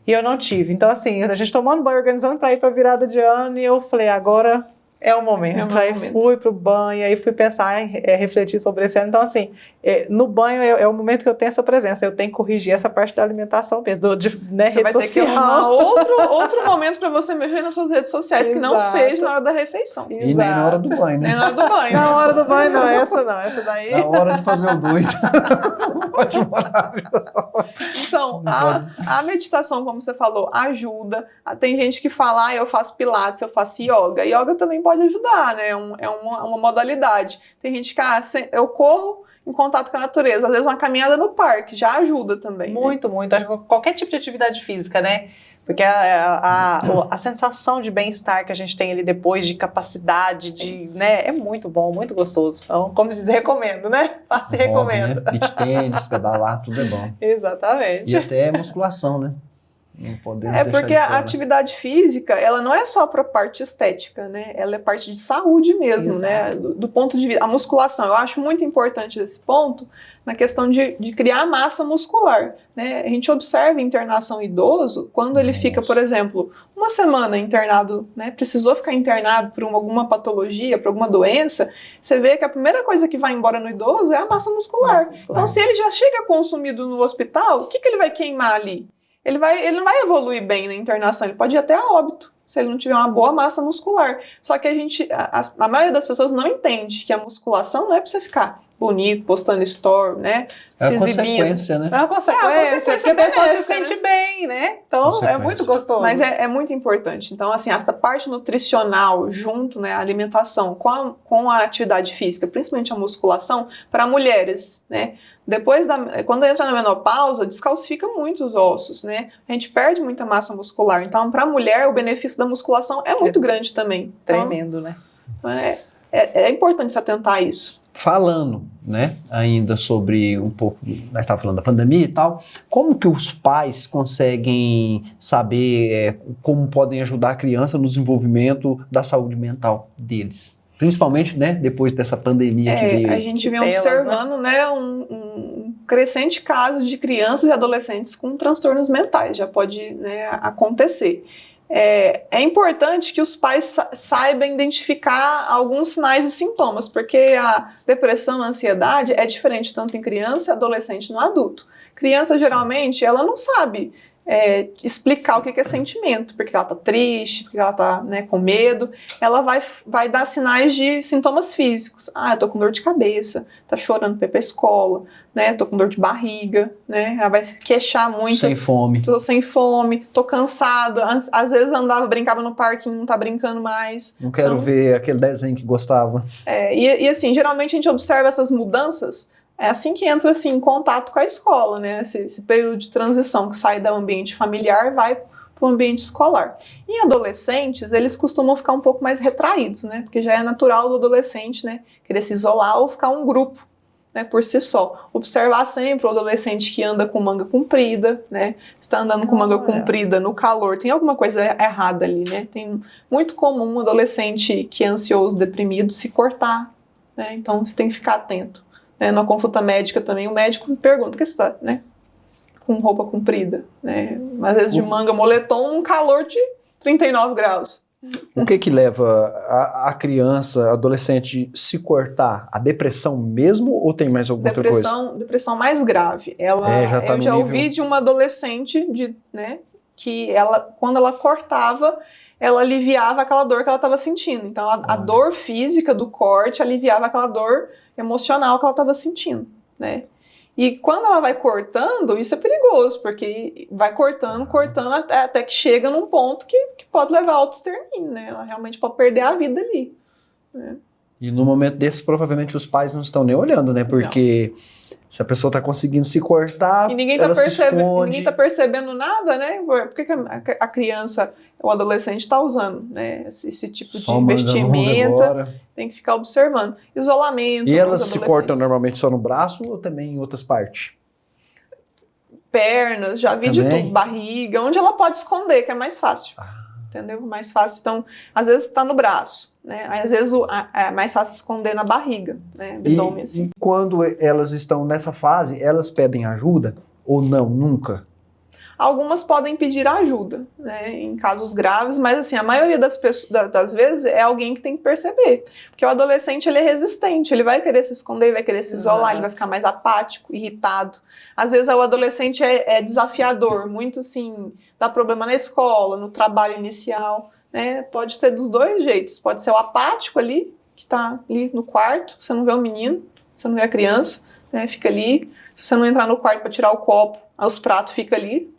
E eu não tive. Então, assim, a gente tomando banho, organizando para ir para virada de ano, e eu falei, agora é o momento. Aí fui pro banho, aí fui pensar, refletir sobre esse ano. Então, assim, no banho é o momento que eu tenho essa presença. Eu tenho que corrigir essa parte da alimentação mesmo, né, você rede vai ter social. que arrumar outro momento para você mexer nas suas redes sociais, que não seja na hora da refeição. E nem na hora do banho, né? Nem na hora do banho. Na hora do banho, não. Essa daí... Na hora de fazer o 2. Ótimo horário. Então, a meditação, como você falou, ajuda. Tem gente que fala, eu faço pilates, eu faço yoga. Yoga também pode ajudar, né? É uma modalidade. Tem gente que, eu corro em contato com a natureza. Às vezes uma caminhada no parque já ajuda também. Muito, né? Muito. Acho que qualquer tipo de atividade física, né? Porque a sensação de bem-estar que a gente tem ali depois, de capacidade, né? É muito bom, muito gostoso. Então, como diz, recomendo, né? Faço e recomendo. Né? Beach tênis, pedalar, tudo é bom. Exatamente. E até musculação, né? Não podemos deixar porque a atividade física, ela não é só para parte estética, né? Ela é parte de saúde mesmo, né? Do ponto de vista. A musculação, eu acho muito importante esse ponto na questão de criar massa muscular, né? A gente observa internação idoso, quando ele fica, por exemplo, uma semana internado, né? Precisou ficar internado por alguma patologia, por alguma doença, você vê que a primeira coisa que vai embora no idoso é a massa muscular. Então, se ele já chega consumido no hospital, o que ele vai queimar ali? Ele não vai evoluir bem na internação, ele pode ir até a óbito, se ele não tiver uma boa massa muscular. Só que a maioria das pessoas não entende que a musculação não é para você ficar bonito, postando story, né? É a consequência, né? É uma consequência, porque a pessoa se benéfica, sente bem, né? Então é muito gostoso. Mas é muito importante. Então, assim, essa parte nutricional junto, né, a alimentação com a atividade física, principalmente a musculação, para mulheres, né? Quando entra na menopausa, descalcifica muito os ossos, né? A gente perde muita massa muscular. Então, para a mulher, o benefício da musculação é muito grande também. Tremendo, então, né? É importante se atentar a isso. Falando, né, ainda sobre um pouco, nós estávamos falando da pandemia e tal, como que os pais conseguem saber como podem ajudar a criança no desenvolvimento da saúde mental deles? Principalmente, né, depois dessa pandemia que veio. A gente vem observando, né, um crescente caso de crianças e adolescentes com transtornos mentais, já pode, né, acontecer. É importante que os pais saibam identificar alguns sinais e sintomas, porque a depressão, a ansiedade é diferente tanto em criança, adolescente e no adulto. Criança, geralmente, ela não sabe explicar o que é sentimento, porque ela está triste, porque ela está, né, com medo. Ela vai dar sinais de sintomas físicos. Eu tô com dor de cabeça, tá chorando pra ir pra escola, né, tô com dor de barriga, né, ela vai queixar muito. Sem fome. Tô sem fome, tô cansada. Às vezes brincava no parquinho, não tá brincando mais. Não quero ver aquele desenho que gostava. E assim, geralmente a gente observa essas mudanças assim que entra assim, em contato com a escola, né? Esse período de transição que sai do ambiente familiar vai para o ambiente escolar. Em adolescentes, eles costumam ficar um pouco mais retraídos, né? Porque já é natural do adolescente, né, querer se isolar ou ficar um grupo, né, por si só. Observar sempre o adolescente que anda com manga comprida, né? Se está andando com manga comprida no calor, tem alguma coisa errada ali, né? Tem muito comum um adolescente que é ansioso, deprimido, se cortar, né? Então você tem que ficar atento. Na consulta médica também, o médico me pergunta, por que você está, né, com roupa comprida? Né? Às vezes de manga, moletom, um calor de 39 graus. O que leva a criança, adolescente, se cortar? A depressão mesmo ou tem mais alguma outra coisa? Depressão mais grave. Eu já ouvi de uma adolescente, né, que quando ela cortava, ela aliviava aquela dor que ela estava sentindo. Então, a dor física do corte aliviava aquela dor emocional que ela estava sentindo, né? E quando ela vai cortando, isso é perigoso, porque vai cortando até que chega num ponto que pode levar ao extermínio, né? Ela realmente pode perder a vida ali, né? E no momento desse, provavelmente os pais não estão nem olhando, né? Porque se a pessoa está conseguindo se cortar, e ninguém está percebendo nada, né? Por que a criança, o adolescente está usando, né, esse tipo de vestimenta? Tem que ficar observando. Isolamento. E elas se cortam normalmente só no braço ou também em outras partes? Pernas, já vi de tudo, barriga, onde ela pode esconder, que é mais fácil. Entendeu? Mais fácil. Então, às vezes está no braço, né? Às vezes é mais fácil esconder na barriga, né? Abdômen, assim. E quando elas estão nessa fase, elas pedem ajuda ou não? Nunca? Algumas podem pedir ajuda, né, em casos graves, mas assim, a maioria das vezes é alguém que tem que perceber, porque o adolescente, ele é resistente, ele vai querer se esconder, vai querer se isolar, ele vai ficar mais apático, irritado. Às vezes o adolescente é desafiador, muito assim, dá problema na escola, no trabalho inicial, né, pode ter dos dois jeitos, pode ser o apático ali, que tá ali no quarto, você não vê o menino, você não vê a criança, né, fica ali, se você não entrar no quarto para tirar o copo, os pratos ficam ali.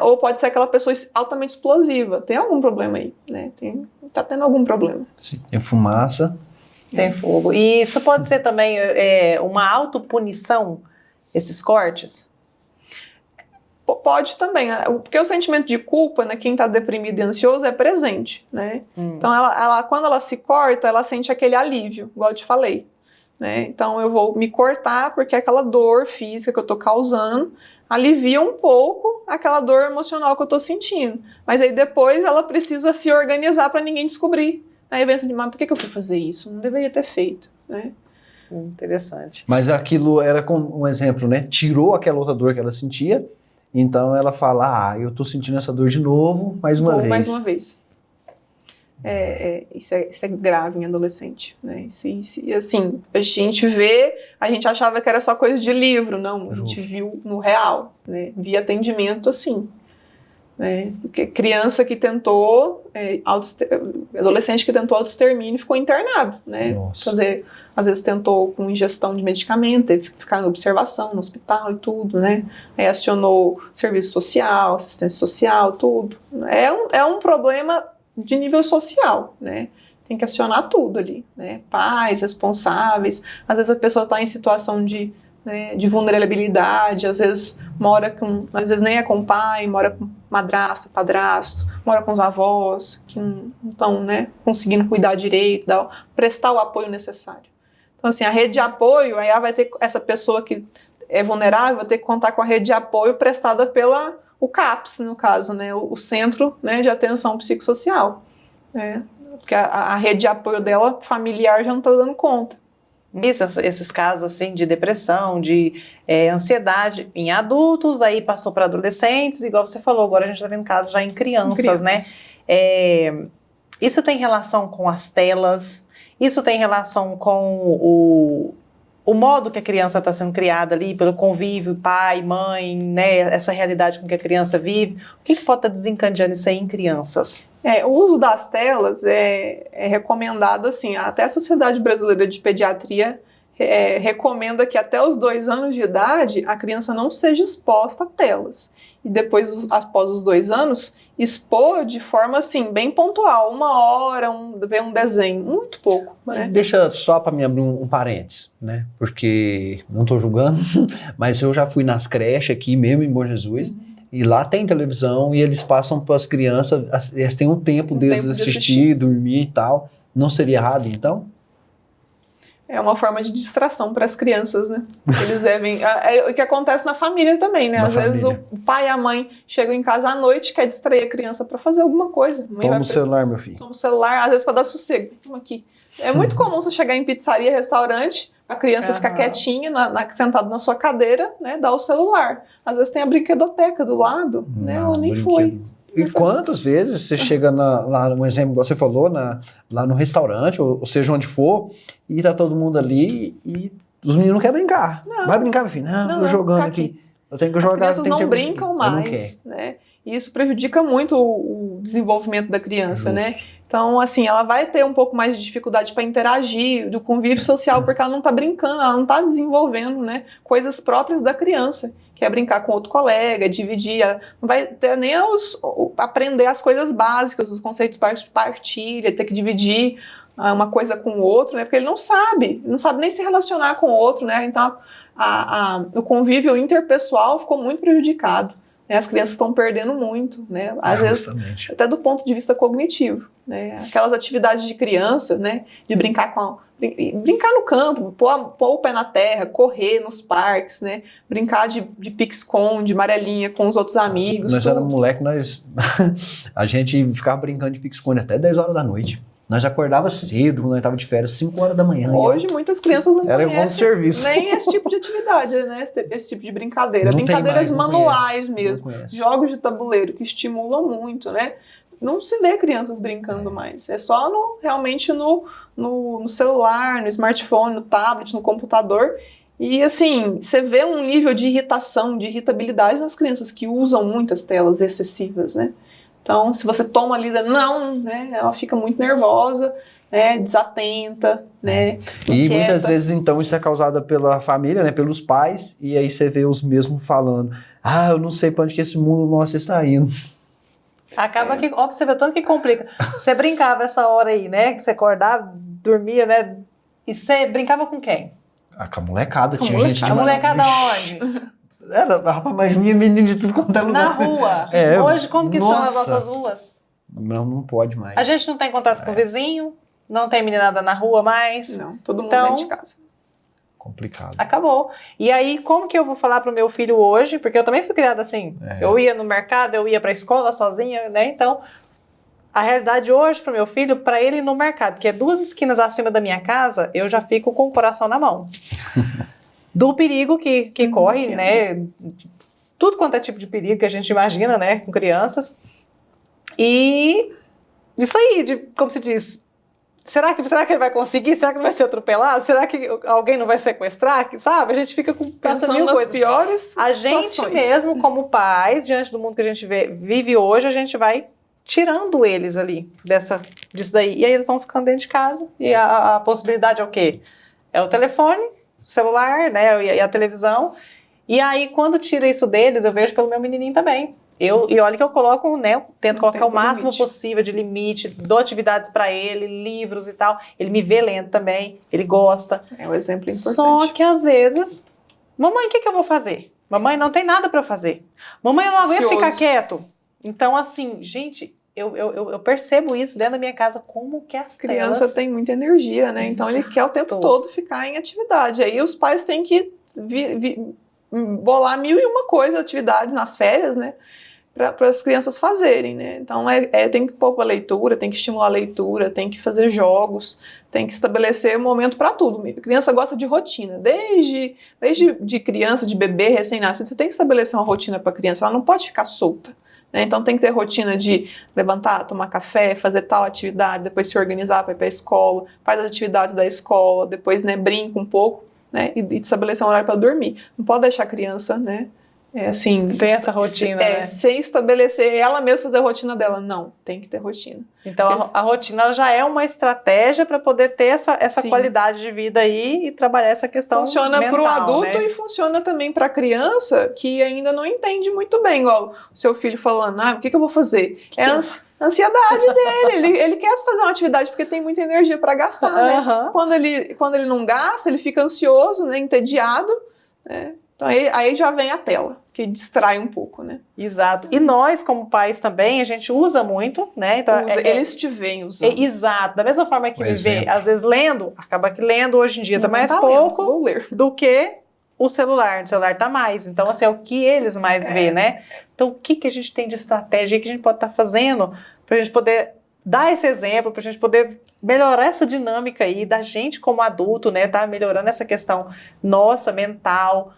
Ou pode ser aquela pessoa altamente explosiva. Tem algum problema aí, né? Tá tendo algum problema. Sim. Tem fumaça. Tem fogo. E isso pode ser também uma autopunição, esses cortes? Pode também, porque o sentimento de culpa, né, quem tá deprimido e ansioso é presente, né? Então, quando ela se corta, ela sente aquele alívio, igual eu te falei. Né? Então eu vou me cortar porque aquela dor física que eu tô causando alivia um pouco aquela dor emocional que eu tô sentindo. Mas aí depois ela precisa se organizar para ninguém descobrir. Aí pensa de, mas por que eu fui fazer isso? Não deveria ter feito, né? Interessante. Mas aquilo era como um exemplo, né? Tirou aquela outra dor que ela sentia, então ela fala, eu tô sentindo essa dor de novo, mais uma vez. Mais uma vez. Isso é grave em adolescente, né? Assim, a gente achava que era só coisa de livro, não, a gente viu no real, né? Via atendimento assim. né? Porque criança que tentou, adolescente que tentou autoextermínio ficou internado, né? Nossa. Às vezes tentou com ingestão de medicamento, teve que ficar em observação no hospital e tudo, né? Aí acionou serviço social, assistência social, tudo. É um problema de nível social, né? Tem que acionar tudo ali, né? Pais, responsáveis. Às vezes a pessoa está em situação de vulnerabilidade, às vezes às vezes nem é com o pai, mora com madrasta, padrasto, mora com os avós, que não estão, né, conseguindo cuidar direito, prestar o apoio necessário. Então, assim, a rede de apoio, aí vai ter essa pessoa que é vulnerável, vai ter que contar com a rede de apoio prestada pela o CAPS, no caso, né, o Centro, né, de Atenção Psicossocial, né, porque a rede de apoio dela, familiar, já não está dando conta. Esses casos assim de depressão, de ansiedade em adultos, aí passou para adolescentes, igual você falou, agora a gente está vendo casos já em crianças, né? Isso tem relação com as telas, isso tem relação com o modo que a criança está sendo criada ali, pelo convívio, pai, mãe, né? Essa realidade com que a criança vive. O que pode estar desencadeando isso aí em crianças? O uso das telas é recomendado, assim, até a Sociedade Brasileira de Pediatria recomenda que até os 2 anos de idade a criança não seja exposta a telas. E depois, após os 2 anos, expor de forma, assim, bem pontual, 1 hora, ver um desenho, muito pouco. Mas né? deixa só para mim abrir um parênteses, né? Porque não estou julgando, mas eu já fui nas creches aqui mesmo em Bom Jesus, e lá tem televisão e eles passam para as crianças, eles têm um tempo deles assistir, dormir e tal. Não seria errado, então? É uma forma de distração para as crianças, né? Eles devem... É o que acontece na família também, né? Às vezes o pai e a mãe chegam em casa à noite, quer distrair a criança para fazer alguma coisa. Toma o celular, meu filho. Toma o celular, às vezes para dar sossego. Toma aqui. É muito comum você chegar em pizzaria, restaurante, a criança ficar quietinha, sentada na sua cadeira, né? Dar o celular. Às vezes tem a brinquedoteca do lado, né? Ela nem foi. E quantas vezes você chega lá, um exemplo que você falou, lá no restaurante, ou seja, onde for, e tá todo mundo ali e os meninos não querem brincar. Não. Vai brincar, meu filho? Não, tô jogando aqui. Eu tenho que jogar. As crianças não brincam mais, né? E isso prejudica muito o desenvolvimento da criança, né? Então, assim, ela vai ter um pouco mais de dificuldade para interagir, do convívio social, porque ela não está brincando, ela não está desenvolvendo, né, coisas próprias da criança, que é brincar com outro colega, dividir, não vai ter nem aprender as coisas básicas, os conceitos de partilha, ter que dividir uma coisa com o outro, né, porque ele não sabe nem se relacionar com o outro, né, então o convívio interpessoal ficou muito prejudicado. As crianças estão perdendo muito, né? Às vezes, até do ponto de vista cognitivo, né? Aquelas atividades de criança, né? De brincar no campo, pôr o pé na terra, correr nos parques, né? Brincar de pique-esconde, amarelinha com os outros amigos. Nós éramos moleque, a gente ficava brincando de pique-esconde até 10 horas da noite. Nós acordava cedo, quando nós estávamos de férias, 5 horas da manhã. Hoje, muitas crianças não conhecem nem esse tipo de atividade, né? Esse tipo de brincadeira. Brincadeiras manuais mesmo. Jogos de tabuleiro que estimulam muito, né? Não se vê crianças brincando mais. É só realmente no celular, no smartphone, no tablet, no computador. E, assim, você vê um nível de irritação, de irritabilidade nas crianças que usam muitas telas excessivas, né? Então, se você toma a líder, né, ela fica muito nervosa, né, desatenta, né, e muitas vezes, então, isso é causado pela família, né, pelos pais, e aí você vê os mesmos falando, eu não sei para onde que esse mundo nosso está indo. Acaba que, você vê tanto que complica. Você brincava essa hora aí, né, que você acordava, dormia, né, e você brincava com quem? Com a molecada, tinha gente de... A molecada onde? Era, rapaz, mas minha menina de tudo quanto é lugar. Na rua. Hoje, como que estão as nossas ruas? Não pode mais. A gente não tem contato com o vizinho, não tem meninada na rua mais. Não, todo mundo dentro de casa. Complicado. Acabou. E aí, como que eu vou falar pro meu filho hoje? Porque eu também fui criada assim. Eu ia no mercado, eu ia pra escola sozinha, né? Então, a realidade hoje pro meu filho, pra ele ir no mercado, que é 2 esquinas acima da minha casa, eu já fico com o coração na mão. Do perigo que corre, né? Tudo quanto é tipo de perigo que a gente imagina, né? Com crianças. E isso aí, como se diz, será que ele vai conseguir? Será que ele vai ser atropelado? Será que alguém não vai sequestrar? Sabe? A gente fica pensando mil nas coisas. piores A gente situações. mesmo, como pais, diante do mundo que a gente vive hoje, a gente vai tirando eles ali disso daí. E aí eles vão ficando dentro de casa. E a possibilidade é o quê? É o telefone, o celular, né? E a televisão. E aí, quando tira isso deles, eu vejo pelo meu menininho também. E olha que eu coloco, né? Tento colocar o máximo possível de limite, dou atividades para ele, livros e tal. Ele me vê lendo também, ele gosta. É um exemplo importante. Só que às vezes, mamãe, o que eu vou fazer? Mamãe, não tem nada para eu fazer. Mamãe, eu não aguento ficar quieto. Então, assim, gente, eu percebo isso dentro da minha casa, como que as criança telas... tem muita energia, né? Então ele quer o tempo todo ficar em atividade. Aí os pais têm que bolar 1001 coisas, atividades nas férias, né? Para as crianças fazerem, né? Então tem que pôr para leitura, tem que estimular a leitura, tem que fazer jogos, tem que estabelecer um momento para tudo. A criança gosta de rotina, desde de criança, de bebê, recém-nascido, você tem que estabelecer uma rotina para a criança, ela não pode ficar solta, né? Então tem que ter rotina de levantar, tomar café, fazer tal atividade, depois se organizar para ir para a escola, faz as atividades da escola, depois, né, brinca um pouco, né, e estabelecer um horário para dormir. Não pode deixar a criança, né, assim, sem essa rotina, né? Sem estabelecer ela mesma fazer a rotina dela. Não, tem que ter rotina. Então a rotina ela já é uma estratégia para poder ter essa qualidade de vida aí e trabalhar essa questão funciona para o adulto, né? E funciona também para a criança que ainda não entende muito bem, igual o seu filho falando, o que eu vou fazer? É a ansiedade dele, ele quer fazer uma atividade porque tem muita energia para gastar, né? Quando ele não gasta, ele fica ansioso, né, entediado, né? Então aí já vem a tela, que distrai um pouco, né? Exato. E nós, como pais também, a gente usa muito, né? Então, eles te veem usando. Exato. Da mesma forma que me vê, às vezes lendo, acaba que lendo hoje em dia tá mais pouco do que o celular. O celular tá mais. Então, assim, é o que eles mais vê, né? Então, o que a gente tem de estratégia, o que a gente pode estar fazendo pra gente poder dar esse exemplo, pra gente poder melhorar essa dinâmica aí da gente como adulto, né? Tá melhorando essa questão nossa, mental,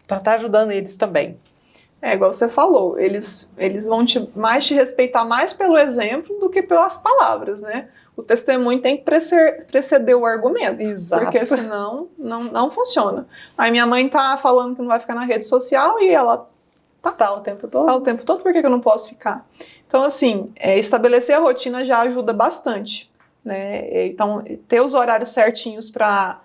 para estar ajudando eles também. Igual você falou, eles vão te respeitar mais pelo exemplo do que pelas palavras, né? O testemunho tem que preceder o argumento. Exato. Porque senão não funciona. Aí minha mãe tá falando que não vai ficar na rede social e ela tá o tempo todo. Tá o tempo todo, por que eu não posso ficar? Então, assim, estabelecer a rotina já ajuda bastante, né? Então, ter os horários certinhos para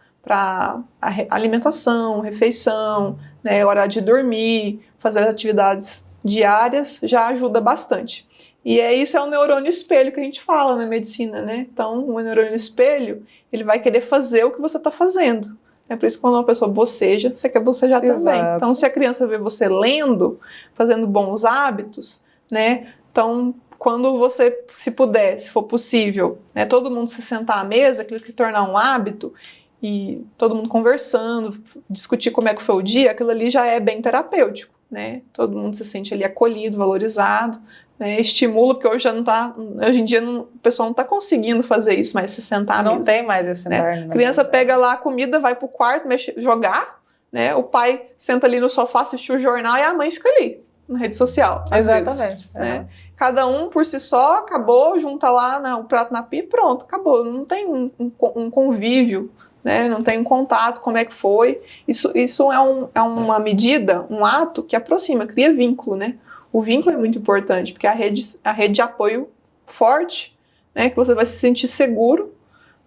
alimentação, refeição, né, horário de dormir, fazer as atividades diárias, já ajuda bastante. E isso é o neurônio espelho que a gente fala na medicina, né? Então, o neurônio espelho, ele vai querer fazer o que você está fazendo. É por isso que quando uma pessoa boceja, você quer bocejar também. Então, se a criança vê você lendo, fazendo bons hábitos, né? Então, quando você, se puder, se for possível, né, todo mundo se sentar à mesa, aquilo que tornar um hábito, e todo mundo conversando, discutir como é que foi o dia, aquilo ali já é bem terapêutico, né? Todo mundo se sente ali acolhido, valorizado, né? Estimula, porque hoje em dia o pessoal não está conseguindo fazer isso, mas se sentar não mesmo. Tem mais esse né? A criança pega lá a comida, vai pro quarto jogar, né? O pai senta ali no sofá, assiste o jornal e a mãe fica ali, na rede social. Exatamente. Né? Cada um por si só, acabou, junta lá o prato na pia e pronto, acabou. Não tem um convívio, né? Não tem um contato, como é que foi. Isso é uma medida, um ato que aproxima, cria vínculo, né? O vínculo é muito importante, porque a rede de apoio forte, né? Que você vai se sentir seguro,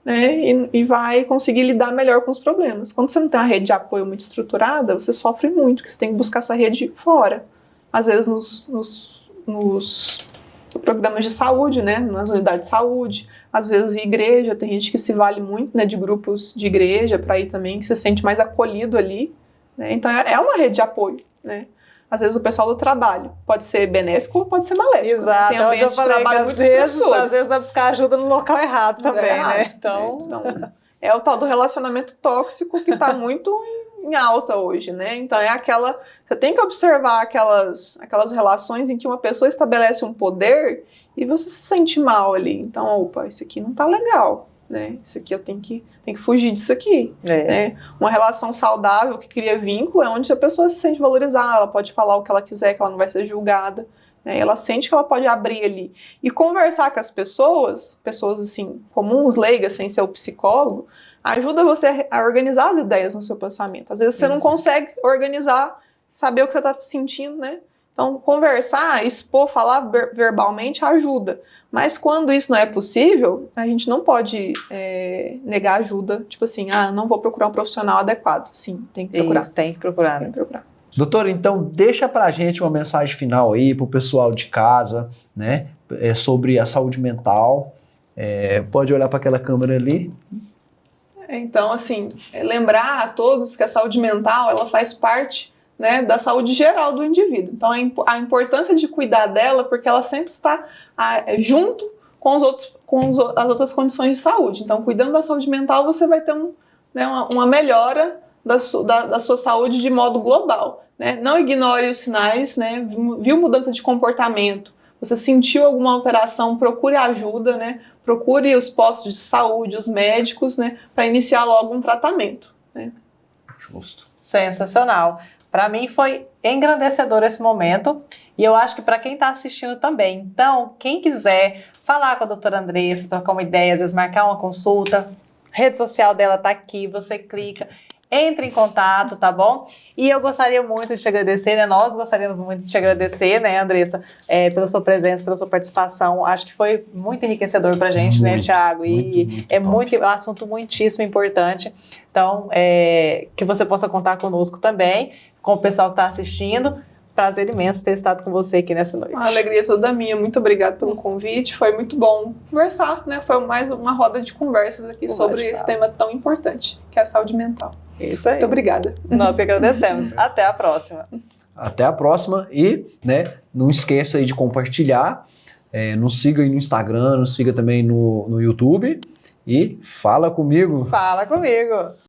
né? E vai conseguir lidar melhor com os problemas. Quando você não tem uma rede de apoio muito estruturada, você sofre muito, porque você tem que buscar essa rede fora. Às vezes nos programas de saúde, né? Nas unidades de saúde, às vezes em igreja, tem gente que se vale muito, né, de grupos de igreja para ir também, que se sente mais acolhido ali, né? Então é uma rede de apoio, né? Às vezes o pessoal do trabalho pode ser benéfico ou pode ser maléfico. Exato, tem ambiente de trabalho muito estressores. Às vezes vai buscar ajuda no local errado também, né? Então é o tal do relacionamento tóxico que está muito em alta hoje, né? Então você tem que observar aquelas relações em que uma pessoa estabelece um poder e você se sente mal ali. Então, opa, isso aqui não tá legal, né? Isso aqui eu tenho que fugir disso aqui. Né? Uma relação saudável que cria vínculo é onde a pessoa se sente valorizada, ela pode falar o que ela quiser, que ela não vai ser julgada, né? Ela sente que ela pode abrir ali e conversar com as pessoas assim, comuns, leigas, sem ser o psicólogo, ajuda você a organizar as ideias no seu pensamento. Às vezes você não consegue organizar, saber o que você está sentindo, né? Então, conversar, expor, falar verbalmente ajuda. Mas quando isso não é possível, a gente não pode negar ajuda. Tipo assim, não vou procurar um profissional adequado. Sim, tem que procurar. Isso, tem que procurar. Tem que procurar. Doutora, então deixa pra gente uma mensagem final aí pro pessoal de casa, né? Sobre a saúde mental. Pode olhar para aquela câmera ali. Então, assim, lembrar a todos que a saúde mental, ela faz parte, né, da saúde geral do indivíduo. Então, a importância de cuidar dela, porque ela sempre está junto com as outras condições de saúde. Então, cuidando da saúde mental, você vai ter uma melhora da sua saúde de modo global, né? Não ignore os sinais, né? Viu mudança de comportamento, você sentiu alguma alteração, procure ajuda, né? Procure os postos de saúde, os médicos, né? Para iniciar logo um tratamento, né? Justo. Sensacional. Para mim foi engrandecedor esse momento e eu acho que para quem está assistindo também. Então, quem quiser falar com a doutora Andressa, trocar uma ideia, às vezes marcar uma consulta, a rede social dela está aqui, você clica, entre em contato, tá bom? E eu gostaria muito de te agradecer, né? Nós gostaríamos muito de te agradecer, né, Andressa, pela sua presença, pela sua participação. Acho que foi muito enriquecedor pra gente, né, Thiago? E é um assunto muitíssimo importante. Então, que você possa contar conosco também, com o pessoal que está assistindo. Prazer imenso ter estado com você aqui nessa noite. Uma alegria toda minha. Muito obrigada pelo convite. Foi muito bom conversar, né? Foi mais uma roda de conversas aqui sobre esse tema tão importante, que é a saúde mental. Isso aí. Muito obrigada. Nós que agradecemos. Até a próxima. Até a próxima e, né, não esqueça aí de compartilhar, nos siga aí no Instagram, nos siga também no YouTube e fala comigo. Fala comigo.